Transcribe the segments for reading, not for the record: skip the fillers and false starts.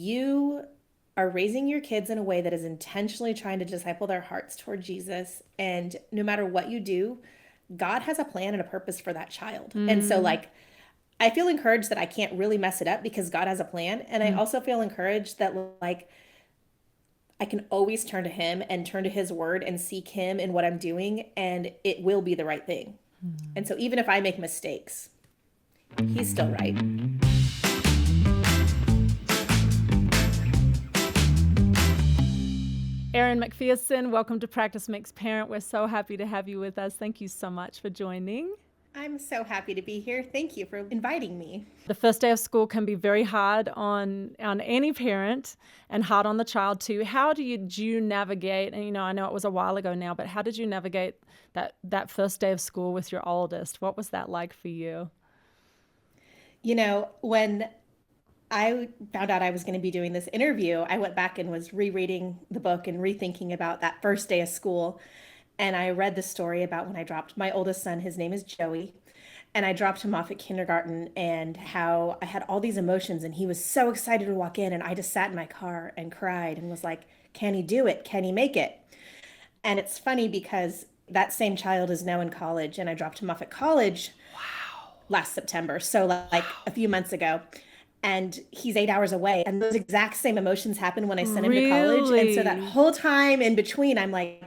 you are raising your kids in a way that is intentionally trying to disciple their hearts toward Jesus. And no matter what you do, God has a plan and a purpose for that child. And so, Mm, like, I feel encouraged that I can't really mess it up because God has a plan. And I mm. also feel encouraged that, like, I can always turn to Him and turn to His word and seek Him in what I'm doing, and it will be the right thing. And so, even if I make mistakes, He's still right. Erin McPherson, welcome to Practice Makes Parent. We're so happy to have you with us. Thank you so much for joining. I'm so happy to be here. Thank you for inviting me. The first day of school can be very hard on any parent and hard on the child too. How did you navigate? And I know it was a while ago now, but how did you navigate that first day of school with your oldest? What was that like for you? When I found out I was going to be doing this interview, I went back and was rereading the book and rethinking about that first day of school. And I read the story about when I dropped my oldest son, his name is Joey, and I dropped him off at kindergarten, and how I had all these emotions and he was so excited to walk in, and I just sat in my car and cried and was like, can he do it? Can he make it? And it's funny because that same child is now in college, and I dropped him off at college Wow. last September. So, like, a few months ago. And he's 8 hours away. And those exact same emotions happened when I sent him to college. And so that Really? whole time in between, I'm like,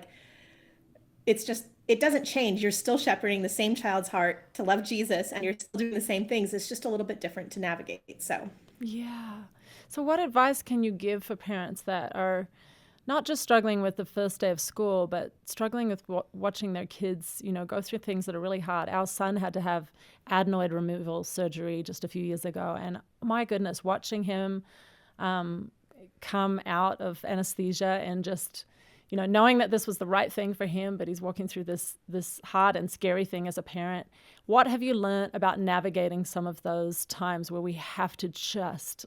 it's just, it doesn't change. You're still shepherding the same child's heart to love Jesus, and you're still doing the same things. It's just a little bit different to navigate. So, Yeah. So what advice can you give for parents that are not just struggling with the first day of school, but struggling with watching their kids, go through things that are really hard? Our son had to have adenoid removal surgery just a few years ago, and my goodness, watching him come out of anesthesia and just knowing that this was the right thing for him, but he's walking through this hard and scary thing as a parent. What have you learned about navigating some of those times where we have to just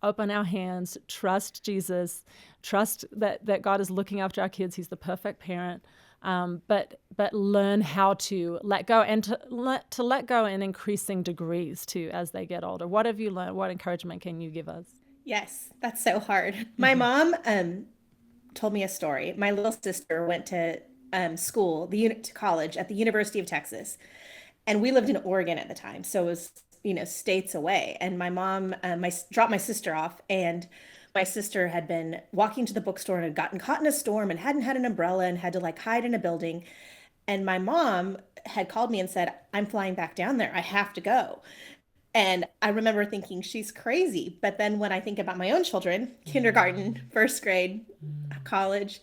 open our hands, trust Jesus, trust that God is looking after our kids? He's the perfect parent. But learn how to let go, and to let go in increasing degrees too as they get older. What have you learned? What encouragement can you give us? yes, that's so hard. My mom told me a story. My little sister went to school, to college at the University of Texas, and we lived in Oregon at the time, so it was states away. And my mom, dropped my sister off, and my sister had been walking to the bookstore and had gotten caught in a storm and hadn't had an umbrella and had to like hide in a building. And my mom had called me and said, "I'm flying back down there. I have to go." And I remember thinking she's crazy. But then when I think about my own children, kindergarten, first grade, college,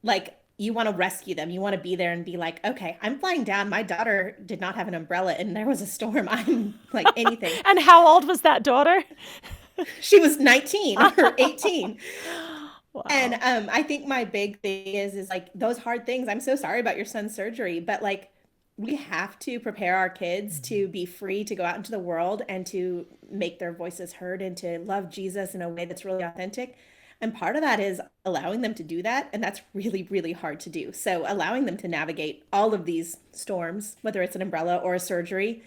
like, you want to rescue them. You want to be there and be like, okay, I'm flying down. My daughter did not have an umbrella and there was a storm. I'm like anything. And how old was that daughter? She was 19 or 18. And Wow. I think my big thing is like those hard things. I'm so sorry about your son's surgery, but like, we have to prepare our kids to be free to go out into the world and to make their voices heard and to love Jesus in a way that's really authentic. And part of that is allowing them to do that. And that's really, really hard to do. So allowing them to navigate all of these storms, whether it's an umbrella or a surgery,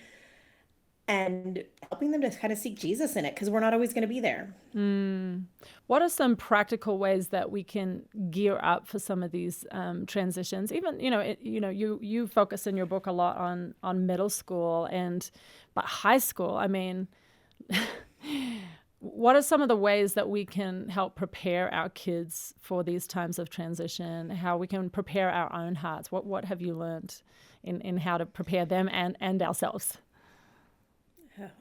and helping them to kind of seek Jesus in it because we're not always going to be there. Mm. What are some practical ways that we can gear up for some of these transitions? Even you focus in your book a lot on middle school but high school. I mean, what are some of the ways that we can help prepare our kids for these times of transition? How we can prepare our own hearts? What have you learned in how to prepare them and ourselves?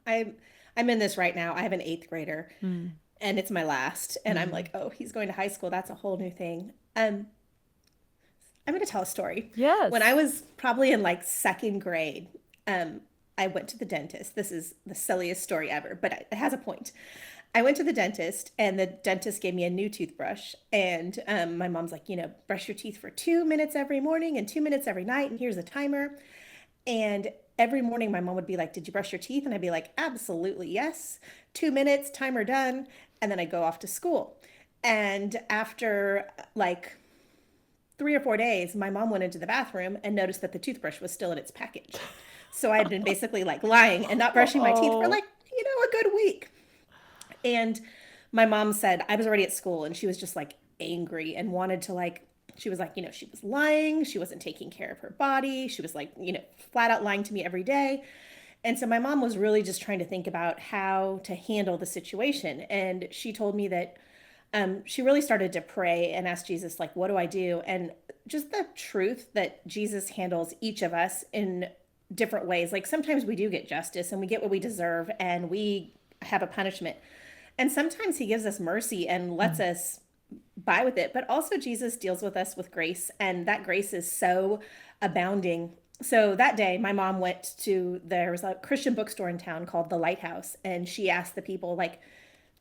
I'm I'm in this right now. I have an eighth grader, Mm. and it's my last. And I'm Mm. like, oh, he's going to high school. That's a whole new thing. I'm going to tell a story. When I Yes. was probably in like second grade, um, I went to the dentist. This is the silliest story ever, but it has a point. I went to the dentist, and the dentist gave me a new toothbrush. And my mom's like, brush your teeth for 2 minutes every morning and 2 minutes every night. And here's a timer. And every morning, my mom would be like, "Did you brush your teeth?" And I'd be like, "Absolutely, yes. 2 minutes, timer done." And then I'd go off to school. And after like 3 or 4 days, my mom went into the bathroom and noticed that the toothbrush was still in its package. So I had been basically like lying and not brushing my teeth for Oh. like, a good week. And my mom said I was already at school and she was just like angry and wanted to like, she was like, she was lying. She wasn't taking care of her body. She was like, flat out lying to me every day. And so my mom was really just trying to think about how to handle the situation. And she told me that she really started to pray and ask Jesus, like, what do I do? And just the truth that Jesus handles each of us in different ways. Like sometimes we do get justice and we get what we deserve and we have a punishment. And sometimes he gives us mercy and lets us by with it. But also, Jesus deals with us with grace, and that grace is so abounding. So that day, my mom went to, there was a Christian bookstore in town called The Lighthouse, and she asked the people, like,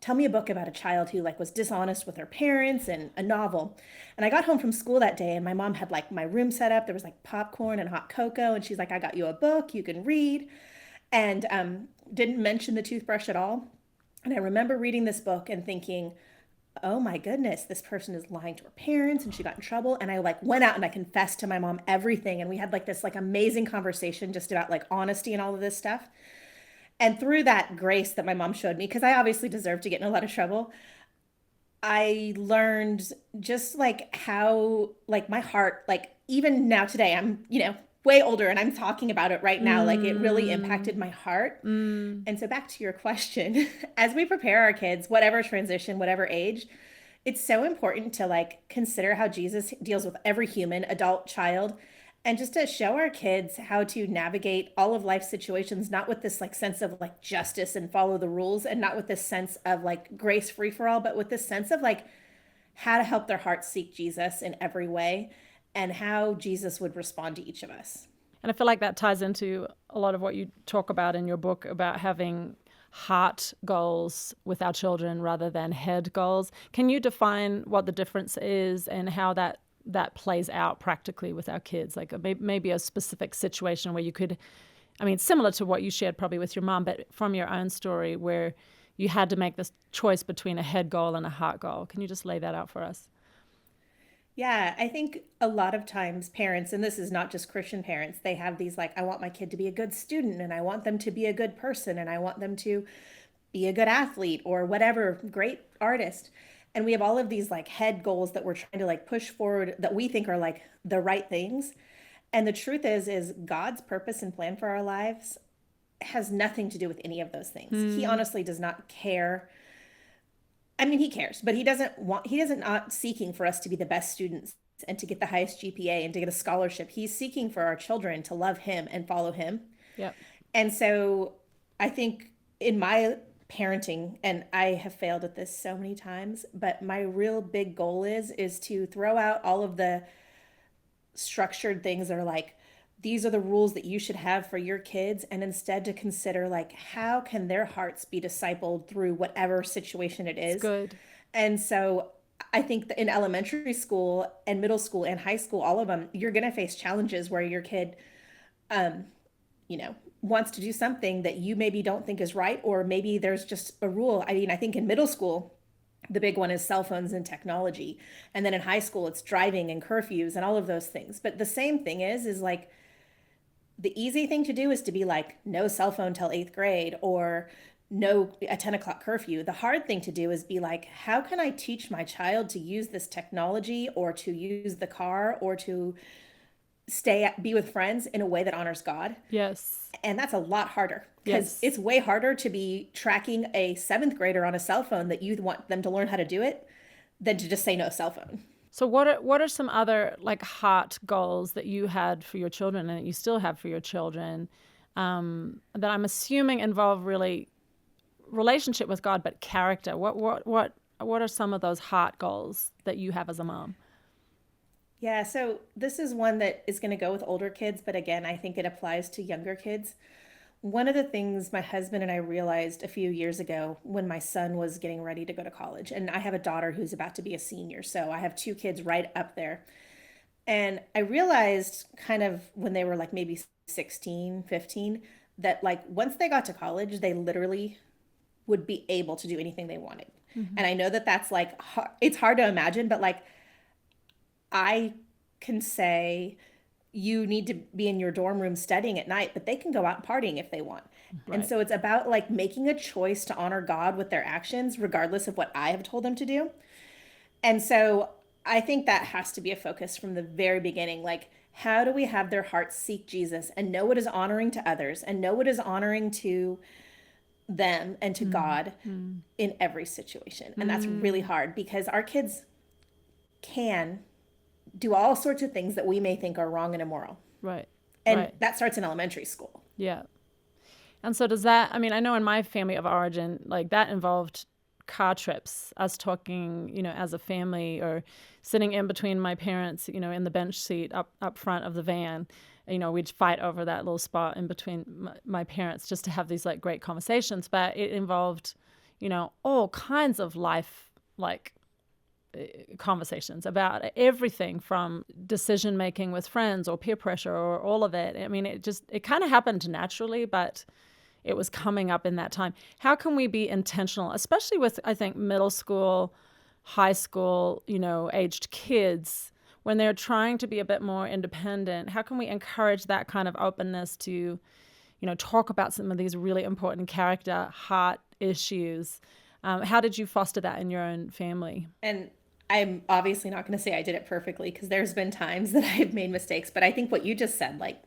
tell me a book about a child who like was dishonest with her parents and a novel. And I got home from school that day and my mom had like my room set up. There was like popcorn and hot cocoa. And she's like, I got you a book you can read. And didn't mention the toothbrush at all. And I remember reading this book and thinking, oh my goodness, this person is lying to her parents and she got in trouble. And I like went out and I confessed to my mom everything. And we had like this like amazing conversation just about like honesty and all of this stuff. And through that grace that my mom showed me, because I obviously deserved to get in a lot of trouble, I learned just like how, like my heart, like even now today, I'm, way older and I'm talking about it right now. Like it really impacted my heart. And so back to your question, as we prepare our kids, whatever transition, whatever age, it's so important to like consider how Jesus deals with every human, adult, child, and just to show our kids how to navigate all of life situations, not with this like sense of like justice and follow the rules, and not with this sense of like grace free for all, but with this sense of like how to help their hearts seek Jesus in every way and how Jesus would respond to each of us. And I feel like that ties into a lot of what you talk about in your book about having heart goals with our children rather than head goals. Can you define what the difference is and how that plays out practically with our kids? Like maybe a specific situation where you could, I mean, similar to what you shared probably with your mom, but from your own story where you had to make this choice between a head goal and a heart goal. Can you just lay that out for us? Yeah, I think a lot of times parents, and this is not just Christian parents, they have these like, I want my kid to be a good student and I want them to be a good person and I want them to be a good athlete or whatever, great artist. And we have all of these like head goals that we're trying to like push forward that we think are like the right things. And the truth is God's purpose and plan for our lives has nothing to do with any of those things. He honestly does not care. I mean, he cares, but he doesn't not seeking for us to be the best students and to get the highest GPA and to get a scholarship. He's seeking for our children to love him and follow him. Yep. And so I think in my parenting, and I have failed at this so many times, but my real big goal is to throw out all of the structured things that are like, these are the rules that you should have for your kids, and instead to consider like how can their hearts be discipled through whatever situation it It's is. good. And so I think that in elementary school and middle school and high school, all of them, you're going to face challenges where your kid wants to do something that you maybe don't think is right, or maybe there's just a rule. I mean, I think in middle school the big one is cell phones and technology, and then in high school it's driving and curfews and all of those things. But the same thing is like the easy thing to do is to be like, no cell phone till eighth grade, or no a 10 o'clock curfew. The hard thing to do is be like, how can I teach my child to use this technology or to use the car or to be with friends in a way that honors God? Yes. And that's a lot harder because Yes. it's way harder to be tracking a seventh grader on a cell phone that you want them to learn how to do it than to just say no cell phone. So what are some other like heart goals that you had for your children and that you still have for your children, that I'm assuming involve really relationship with God, but character? What are some of those heart goals that you have as a mom? Yeah, so this is one that is going to go with older kids, but again, I think it applies to younger kids. One of the things my husband and I realized a few years ago when my son was getting ready to go to college, and I have a daughter who's about to be a senior, so I have two kids right up there. And I realized kind of when they were like maybe 16, 15, that like once they got to college, they literally would be able to do anything they wanted. And I know that that's like, it's hard to imagine, but like I can say, you need to be in your dorm room studying at night, but they can go out partying if they want. And Right. so it's about like making a choice to honor God with their actions, regardless of what I have told them to do. And so I think that has to be a focus from the very beginning. Like, how do we have their hearts seek Jesus and know what is honoring to others and know what is honoring to them and to Mm. God Mm. in every situation? And that's really Mm. hard because our kids can do all sorts of things that we may think are wrong and immoral. Right. And Right. that starts in elementary school. Yeah. And so does that, I mean, I know in my family of origin, like that involved car trips, us talking, as a family or sitting in between my parents, in the bench seat up front of the van. We'd fight over that little spot in between my parents just to have these like great conversations. But it involved, all kinds of life, like conversations about everything from decision making with friends or peer pressure or all of it. I mean, it kind of happened naturally, but it was coming up in that time. How can we be intentional, especially with, I think, middle school, high school, aged kids, when they're trying to be a bit more independent? How can we encourage that kind of openness to, talk about some of these really important character, heart issues? How did you foster that in your own family? And I'm obviously not going to say I did it perfectly because there's been times that I've made mistakes, but I think what you just said, like,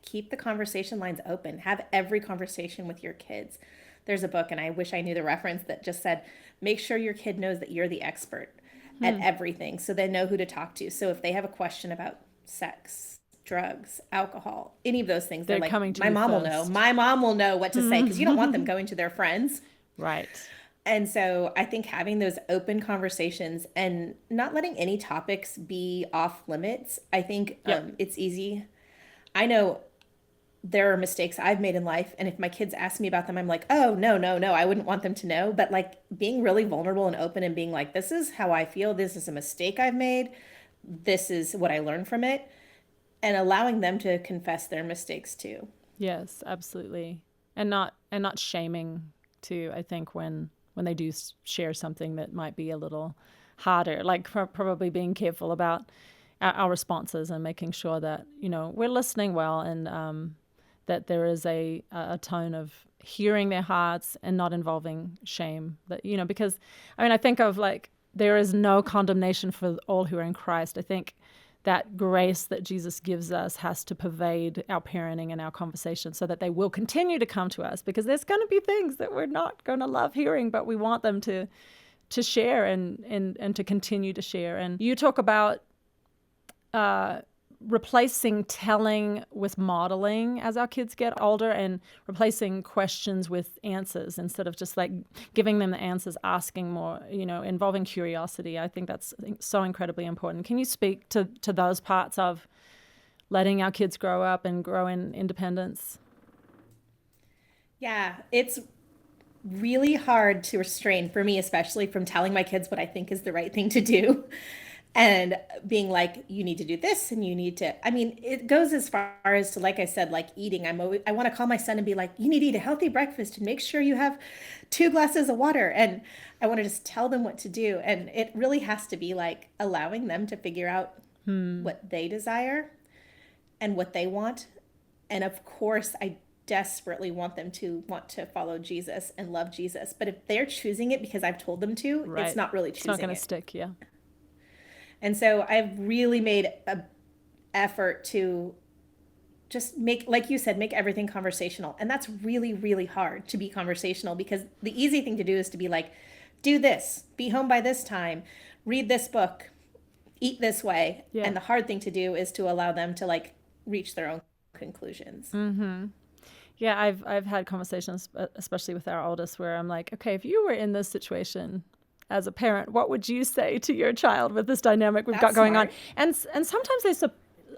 keep the conversation lines open, have every conversation with your kids. There's a book, and I wish I knew the reference, that just said, make sure your kid knows that you're the expert at Hmm. everything so they know who to talk to. So if they have a question about sex, drugs, alcohol, any of those things, they're They're like, coming to my you mom will know. first. My mom will know what to say because you don't want them going to their friends. Right. And so I think having those open conversations and not letting any topics be off limits, I think Yep. it's easy. I know there are mistakes I've made in life, and if my kids ask me about them, I'm like, oh, no, no, no, I wouldn't want them to know. But like being really vulnerable and open and being like, this is how I feel, this is a mistake I've made, this is what I learned from it, and allowing them to confess their mistakes too. Yes, absolutely. And not shaming too, I think when they do share something that might be a little harder, like probably being careful about our responses and making sure that, we're listening well and that there is a tone of hearing their hearts and not involving shame. That, because I mean, I think of like, there is no condemnation for all who are in Christ. I think that grace that Jesus gives us has to pervade our parenting and our conversation so that they will continue to come to us, because there's going to be things that we're not going to love hearing, but we want them to share and to continue to share. And you talk about replacing telling with modeling as our kids get older, and replacing questions with answers instead of just like giving them the answers, asking more, involving curiosity. I think that's so incredibly important. Can you speak to those parts of letting our kids grow up and grow in independence? Yeah, it's really hard to restrain for me, especially from telling my kids what I think is the right thing to do. And being like, you need to do this and you need to, I mean, it goes as far as to, like I said, like eating. I want to call my son and be like, you need to eat a healthy breakfast and make sure you have 2 glasses of water. And I want to just tell them what to do. And it really has to be like allowing them to figure out Hmm. what they desire and what they want. And of course, I desperately want to follow Jesus and love Jesus. But if they're choosing it because I've told them to, it's Right. not really It's not choosing going to it. stick. Yeah. And so I've really made a effort to just make, like you said, make everything conversational. And that's really, really hard to be conversational because the easy thing to do is to be like, do this, be home by this time, read this book, eat this way. Yeah. And the hard thing to do is to allow them to like reach their own conclusions. Mm-hmm. Yeah, I've had conversations, especially with our oldest, where I'm like, okay, if you were in this situation as a parent, what would you say to your child with this dynamic we've got That's going on? smart. And sometimes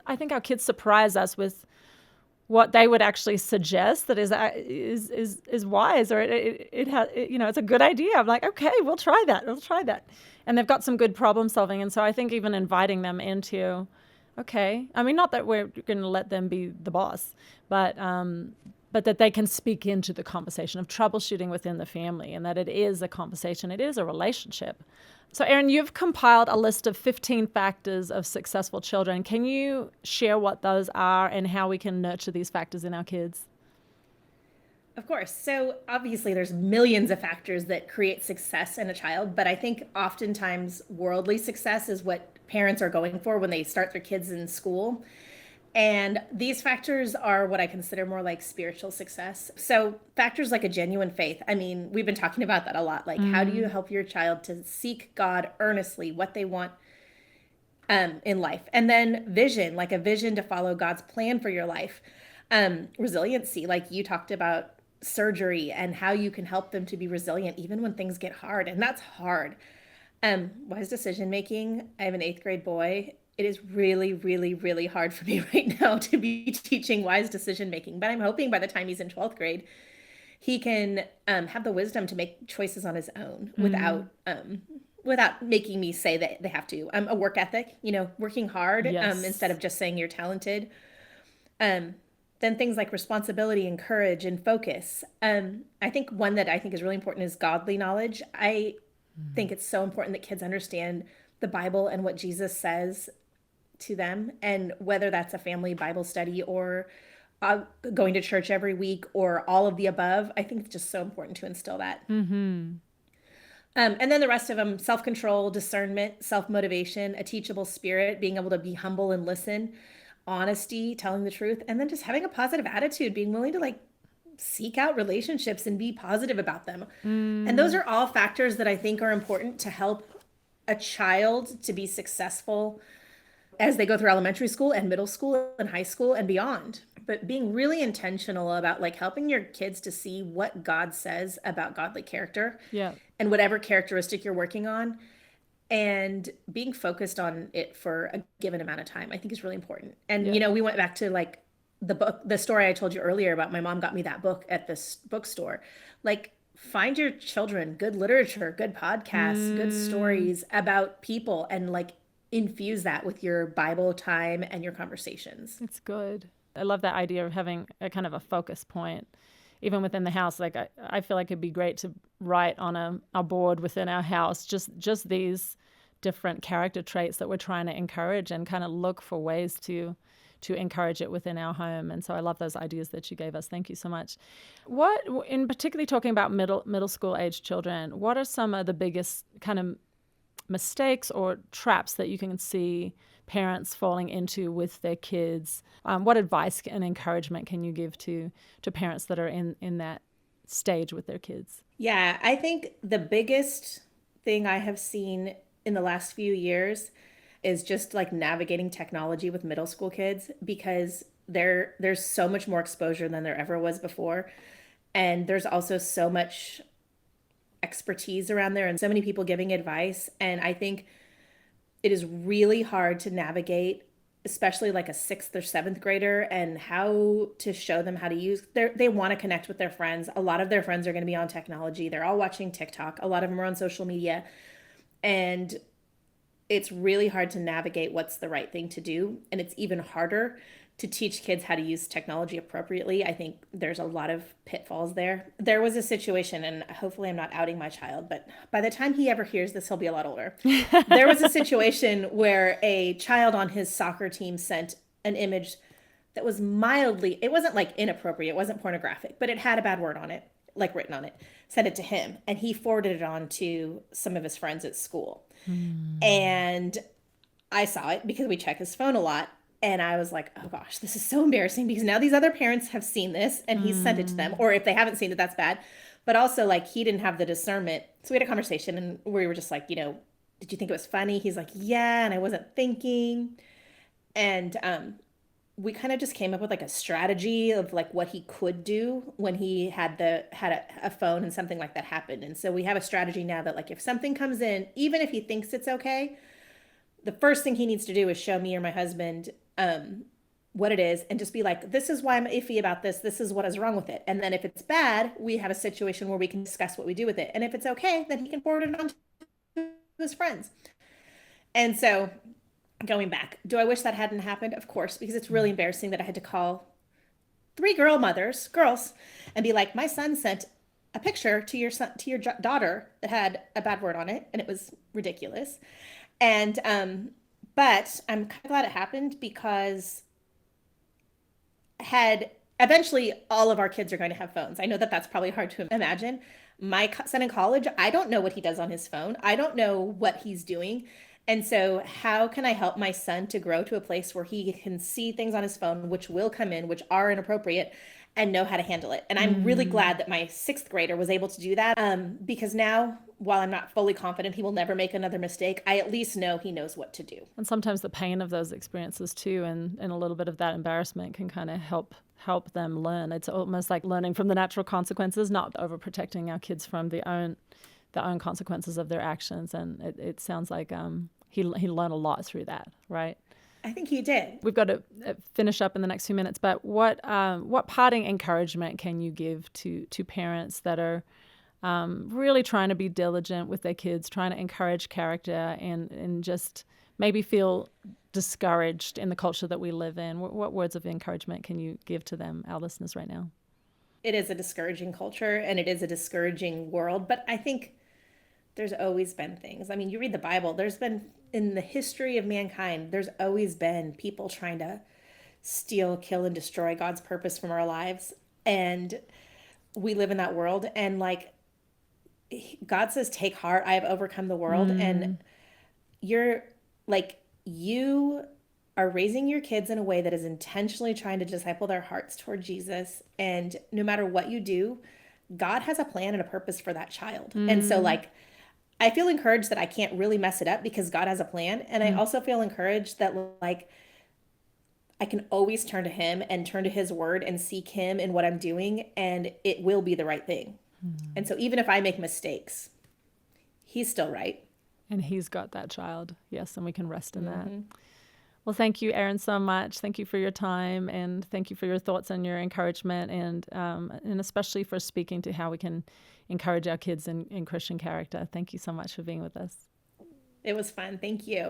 I think our kids surprise us with what they would actually suggest that is wise, or it's a good idea. I'm like, okay, we'll try that. We'll try that. And they've got some good problem solving. And so I think even inviting them into, okay, I mean, not that we're going to let them be the boss, but but that they can speak into the conversation of troubleshooting within the family, and that it is a conversation, it is a relationship. So, Erin, you've compiled a list of 15 factors of successful children. Can you share what those are and how we can nurture these factors in our kids? Of course. So obviously there's millions of factors that create success in a child, but I think oftentimes worldly success is what parents are going for when they start their kids in school. And these factors are what I consider more like spiritual success. So factors like a genuine faith. I mean, we've been talking about that a lot. Like, how do you help your child to seek God earnestly, what they want in life? And then vision, like a vision to follow God's plan for your life. Resiliency, like you talked about surgery and how you can help them to be resilient even when things get hard. And that's hard. Wise decision making. I have an eighth grade boy. It is really, really, really hard for me right now to be teaching wise decision making. But I'm hoping by the time he's in 12th grade, he can have the wisdom to make choices on his own without making me say that they have to. A work ethic, working hard Yes. instead of just saying you're talented. Then things like responsibility and courage and focus. I think one that I think is really important is godly knowledge. I think it's so important that kids understand the Bible and what Jesus says to them, and whether that's a family Bible study or going to church every week or all of the above. I think it's just so important to instill that. And then the rest of them: self-control, discernment, self-motivation, a teachable spirit, being able to be humble and listen, honesty, telling the truth, and then just having a positive attitude, being willing to like seek out relationships and be positive about them. And those are all factors that I think are important to help a child to be successful as they go through elementary school and middle school and high school and beyond. But being really intentional about like helping your kids to see what God says about godly character Yeah. and whatever characteristic you're working on, and being focused on it for a given amount of time, I think is really important. And Yeah. we went back to like the story I told you earlier about my mom got me that book at this bookstore. Like, find your children good literature, good podcasts, good stories about people, and like infuse that with your Bible time and your conversations. It's good. I love that idea of having a kind of a focus point, even within the house. Like I feel like it'd be great to write on a board within our house just these different character traits that we're trying to encourage, and kind of look for ways to encourage it within our home. And so I love those ideas that you gave us. Thank you so much. What, in particularly talking about middle school age children, what are some of the biggest kind of mistakes or traps that you can see parents falling into with their kids? What advice and encouragement can you give to parents that are in that stage with their kids? Yeah, I think the biggest thing I have seen in the last few years is just like navigating technology with middle school kids, because there's so much more exposure than there ever was before. And there's also so much expertise around there and so many people giving advice. And I think it is really hard to navigate, especially like a sixth or seventh grader, and how to show them how to use they want to connect with their friends. A lot of their friends are going to be on technology. They're all watching TikTok. A lot of them are on social media. And it's really hard to navigate what's the right thing to do. And it's even harder to teach kids how to use technology appropriately. I think there's a lot of pitfalls there. There was a situation, and hopefully I'm not outing my child, but by the time he ever hears this, he'll be a lot older. There was a situation where a child on his soccer team sent an image that was mildly, it wasn't like inappropriate, it wasn't pornographic, but it had a bad word on it, like written on it, sent it to him, and he forwarded it on to some of his friends at school. And I saw it because we check his phone a lot. And I was like, oh gosh, this is so embarrassing, because now these other parents have seen this and he's sent it to them. Or if they haven't seen it, that's bad. But also, like, he didn't have the discernment. So we had a conversation and we were just like, did you think it was funny? He's like, yeah, and I wasn't thinking. And we kind of just came up with like a strategy of like what he could do when he had a phone and something like that happened. And so we have a strategy now that like if something comes in, even if he thinks it's okay, the first thing he needs to do is show me or my husband what it is, and just be like, this is why I'm iffy about this. This is what is wrong with it. And then if it's bad, we have a situation where we can discuss what we do with it. And if it's okay, then he can forward it on to his friends. And so going back, do I wish that hadn't happened? Of course, because it's really embarrassing that I had to call three girls, and be like, my son sent a picture to your son, to your daughter that had a bad word on it, and it was ridiculous. And but I'm kind of glad it happened because had eventually all of our kids are going to have phones. I know that that's probably hard to imagine. My son in college, I don't know what he does on his phone. I don't know what he's doing. And so, how can I help my son to grow to a place where he can see things on his phone, which will come in, which are inappropriate, and know how to handle it? And I'm really glad that my sixth grader was able to do that because now, while I'm not fully confident he will never make another mistake, I at least know he knows what to do. And sometimes the pain of those experiences too, and a little bit of that embarrassment can kind of help them learn. It's almost like learning from the natural consequences, not overprotecting our kids from their own consequences of their actions. And it sounds like he learned a lot through that, right? I think he did. We've got to finish up in the next few minutes, but what parting encouragement can you give to parents that are really trying to be diligent with their kids, trying to encourage character, and just maybe feel discouraged in the culture that we live in? What words of encouragement can you give to them, our listeners right now? It is a discouraging culture and it is a discouraging world, but I think there's always been things. I mean, you read the Bible, there's been in the history of mankind, there's always been people trying to steal, kill, and destroy God's purpose from our lives. And we live in that world. And like God says, take heart, I have overcome the world. And you're like, you are raising your kids in a way that is intentionally trying to disciple their hearts toward Jesus. And no matter what you do, God has a plan and a purpose for that child. And so, like, I feel encouraged that I can't really mess it up because God has a plan. And I also feel encouraged that, like, I can always turn to Him and turn to His word and seek Him in what I'm doing, and it will be the right thing. And so, even if I make mistakes, He's still right. And He's got that child. Yes, and we can rest in that. Well, thank you, Erin, so much. Thank you for your time, and thank you for your thoughts and your encouragement, and especially for speaking to how we can encourage our kids in Christian character. Thank you so much for being with us. It was fun. Thank you.